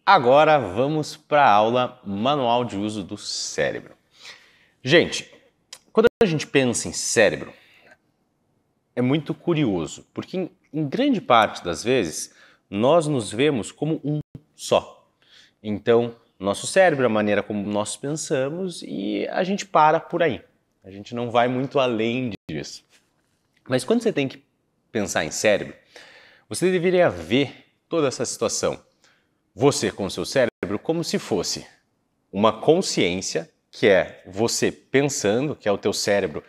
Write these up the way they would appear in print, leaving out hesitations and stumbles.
Agora vamos para a aula Manual de Uso do Cérebro. Gente, quando a gente pensa em cérebro, é muito curioso, porque em grande parte das vezes nós nos vemos como um só. Então, nosso cérebro, a maneira como nós pensamos e a gente para por aí. A gente não vai muito além disso. Mas quando você tem que pensar em cérebro, você deveria ver toda essa situação. Você com o seu cérebro como se fosse uma consciência, que é você pensando, que é o teu cérebro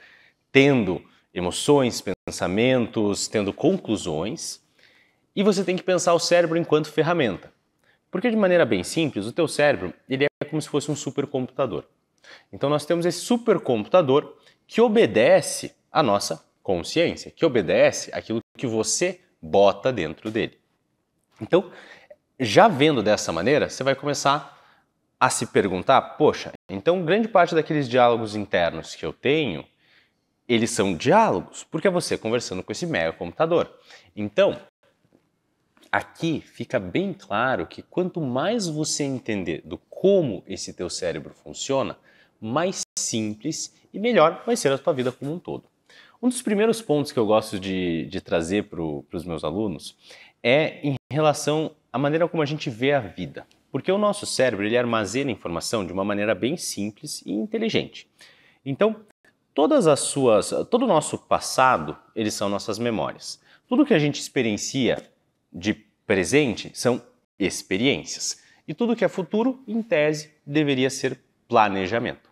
tendo emoções, pensamentos, tendo conclusões, e você tem que pensar o cérebro enquanto ferramenta. Porque de maneira bem simples, o teu cérebro ele é como se fosse um supercomputador. Então nós temos esse supercomputador que obedece à nossa consciência, que obedece àquilo que você bota dentro dele. Então, já vendo dessa maneira, você vai começar a se perguntar, poxa, então grande parte daqueles diálogos internos que eu tenho, eles são diálogos, porque é você conversando com esse mega computador. Então, aqui fica bem claro que quanto mais você entender do como esse teu cérebro funciona, mais simples e melhor vai ser a tua vida como um todo. Um dos primeiros pontos que eu gosto de trazer para os meus alunos é em relação à maneira como a gente vê a vida. Porque o nosso cérebro ele armazena informação de uma maneira bem simples e inteligente. Então, todo o nosso passado, eles são nossas memórias. Tudo que a gente experiencia de presente são experiências. E tudo que é futuro, em tese, deveria ser planejamento.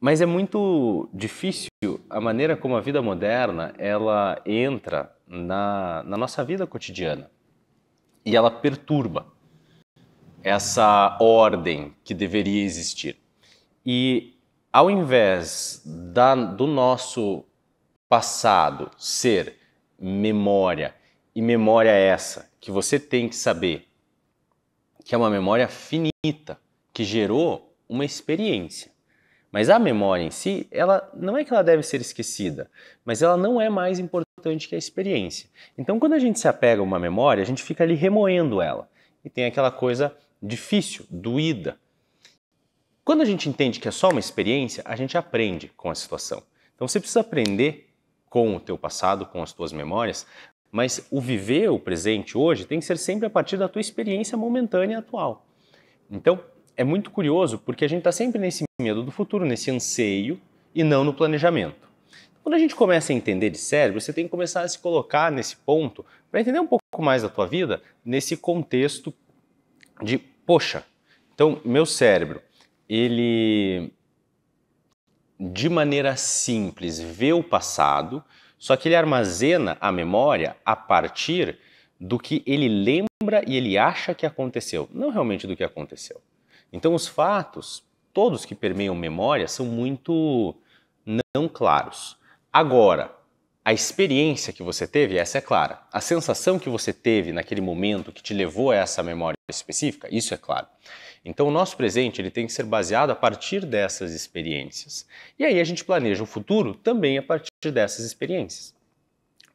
Mas é muito difícil a maneira como a vida moderna ela entra na nossa vida cotidiana. E ela perturba essa ordem que deveria existir. E ao invés do nosso passado ser memória, e memória essa que você tem que saber, que é uma memória finita, que gerou uma experiência. Mas a memória em si, ela não é que ela deve ser esquecida, mas ela não é mais importante que a experiência. Então, quando a gente se apega a uma memória, a gente fica ali remoendo ela. E tem aquela coisa difícil, doída. Quando a gente entende que é só uma experiência, a gente aprende com a situação. Então, você precisa aprender com o teu passado, com as tuas memórias, mas o viver o presente hoje tem que ser sempre a partir da tua experiência momentânea e atual. Então, é muito curioso porque a gente está sempre nesse medo do futuro, nesse anseio e não no planejamento. Quando a gente começa a entender de cérebro, você tem que começar a se colocar nesse ponto para entender um pouco mais da tua vida nesse contexto de, poxa, então meu cérebro, ele de maneira simples vê o passado, só que ele armazena a memória a partir do que ele lembra e ele acha que aconteceu, não realmente do que aconteceu. Então os fatos, todos que permeiam memória, são muito não claros. Agora, a experiência que você teve, essa é clara. A sensação que você teve naquele momento que te levou a essa memória específica, isso é claro. Então o nosso presente ele tem que ser baseado a partir dessas experiências. E aí a gente planeja o futuro também a partir dessas experiências.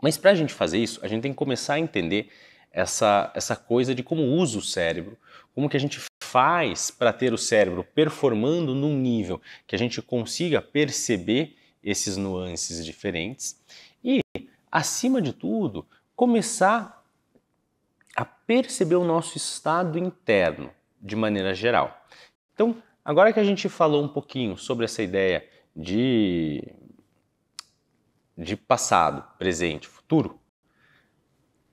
Mas para a gente fazer isso, a gente tem que começar a entender essa coisa de como usa o cérebro, como que a gente faz para ter o cérebro performando num nível que a gente consiga perceber esses nuances diferentes e, acima de tudo, começar a perceber o nosso estado interno de maneira geral. Então, agora que a gente falou um pouquinho sobre essa ideia de passado, presente, futuro,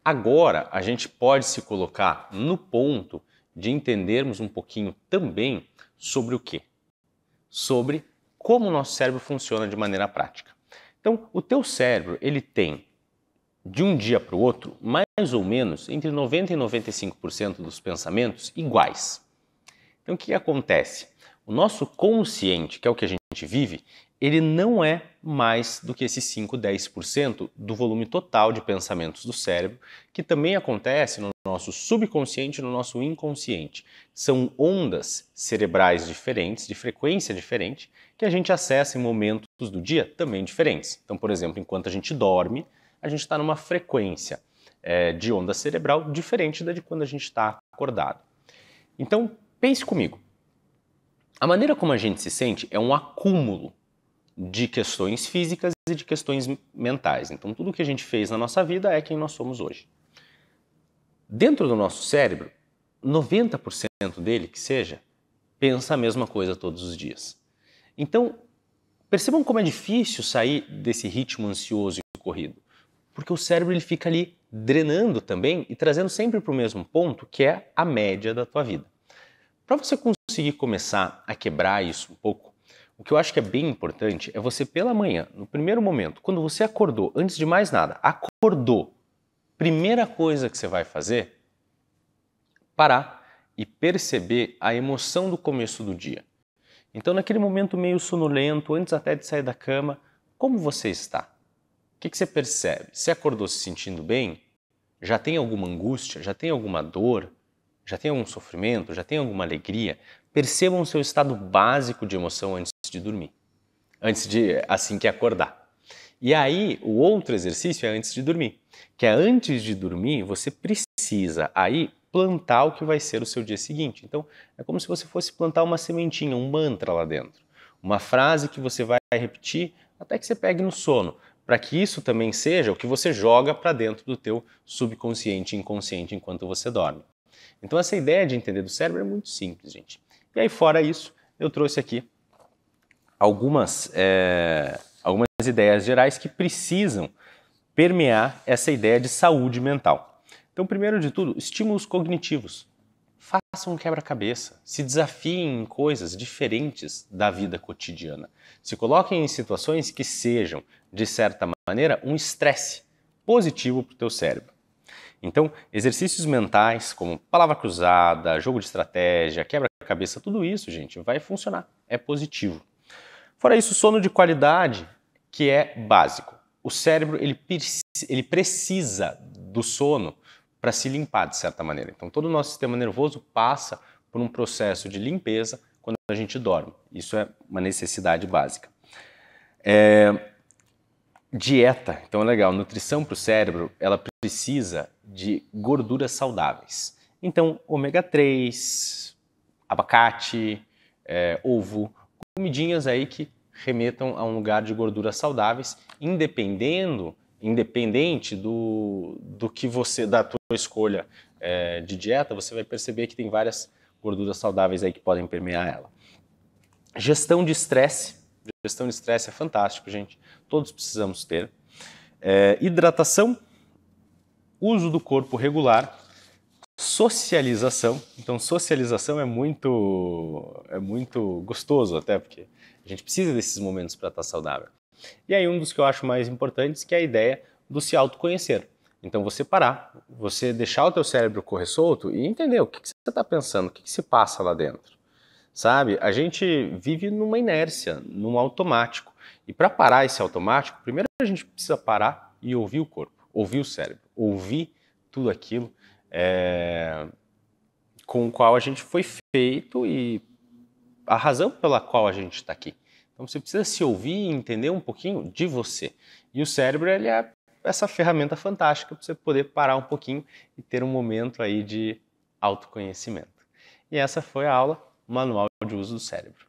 agora a gente pode se colocar no ponto de entendermos um pouquinho também sobre o quê? Sobre como o nosso cérebro funciona de maneira prática. Então, o teu cérebro, ele tem, de um dia para o outro, mais ou menos entre 90% e 95% dos pensamentos iguais. Então, o que acontece? O nosso consciente, que é o que a gente vive, ele não é mais do que esses 5, 10% do volume total de pensamentos do cérebro, que também acontece no nosso subconsciente e no nosso inconsciente. São ondas cerebrais diferentes, de frequência diferente, que a gente acessa em momentos do dia também diferentes. Então, por exemplo, enquanto a gente dorme, a gente está numa frequência de onda cerebral diferente da de quando a gente está acordado. Então, pense comigo. A maneira como a gente se sente é um acúmulo de questões físicas e de questões mentais. Então, tudo que a gente fez na nossa vida é quem nós somos hoje. Dentro do nosso cérebro, 90% dele, que seja, pensa a mesma coisa todos os dias. Então, percebam como é difícil sair desse ritmo ansioso e corrido. Porque o cérebro ele fica ali drenando também e trazendo sempre para o mesmo ponto, que é a média da tua vida. Para você conseguir começar a quebrar isso um pouco, o que eu acho que é bem importante é você pela manhã, no primeiro momento, quando você acordou, antes de mais nada, acordou, primeira coisa que você vai fazer, parar e perceber a emoção do começo do dia. Então, naquele momento meio sonolento, antes até de sair da cama, como você está? O que você percebe? Você acordou se sentindo bem? Já tem alguma angústia? Já tem alguma dor? Já tem algum sofrimento? Já tem alguma alegria? Percebam o seu estado básico de emoção antes de dormir. Assim que acordar. E aí, o outro exercício é antes de dormir. Que é antes de dormir, você precisa aí plantar o que vai ser o seu dia seguinte. Então, é como se você fosse plantar uma sementinha, um mantra lá dentro. Uma frase que você vai repetir até que você pegue no sono. Para que isso também seja o que você joga para dentro do teu subconsciente e inconsciente enquanto você dorme. Então essa ideia de entender do cérebro é muito simples, gente. E aí fora isso, eu trouxe aqui algumas ideias gerais que precisam permear essa ideia de saúde mental. Então, primeiro de tudo, estímulos cognitivos. Façam um quebra-cabeça, se desafiem em coisas diferentes da vida cotidiana. Se coloquem em situações que sejam, de certa maneira, um estresse positivo para o teu cérebro. Então, exercícios mentais como palavra cruzada, jogo de estratégia, quebra-cabeça, tudo isso, gente, vai funcionar, é positivo. Fora isso, sono de qualidade, que é básico. O cérebro ele precisa do sono para se limpar de certa maneira. Então, todo o nosso sistema nervoso passa por um processo de limpeza quando a gente dorme. Isso é uma necessidade básica. Dieta, então é legal, nutrição para o cérebro, ela precisa de gorduras saudáveis. Então, ômega 3, abacate, ovo, comidinhas aí que remetam a um lugar de gorduras saudáveis, independente do que da tua escolha de dieta, você vai perceber que tem várias gorduras saudáveis aí que podem permear ela. Gestão de estresse. Gestão de estresse é fantástico, gente. Todos precisamos ter. Hidratação, uso do corpo regular, socialização. Então, socialização é muito gostoso até, porque a gente precisa desses momentos para estar saudável. E aí um dos que eu acho mais importantes, que é a ideia do se autoconhecer. Então, você parar, você deixar o teu cérebro correr solto e entender o que você está pensando, o que se passa lá dentro. Sabe? A gente vive numa inércia, num automático. E para parar esse automático, primeiro a gente precisa parar e ouvir o corpo, ouvir o cérebro, ouvir tudo aquilo com o qual a gente foi feito e a razão pela qual a gente está aqui. Então você precisa se ouvir e entender um pouquinho de você. E o cérebro ele é essa ferramenta fantástica para você poder parar um pouquinho e ter um momento aí de autoconhecimento. E essa foi a aula Manual de Uso do Cérebro.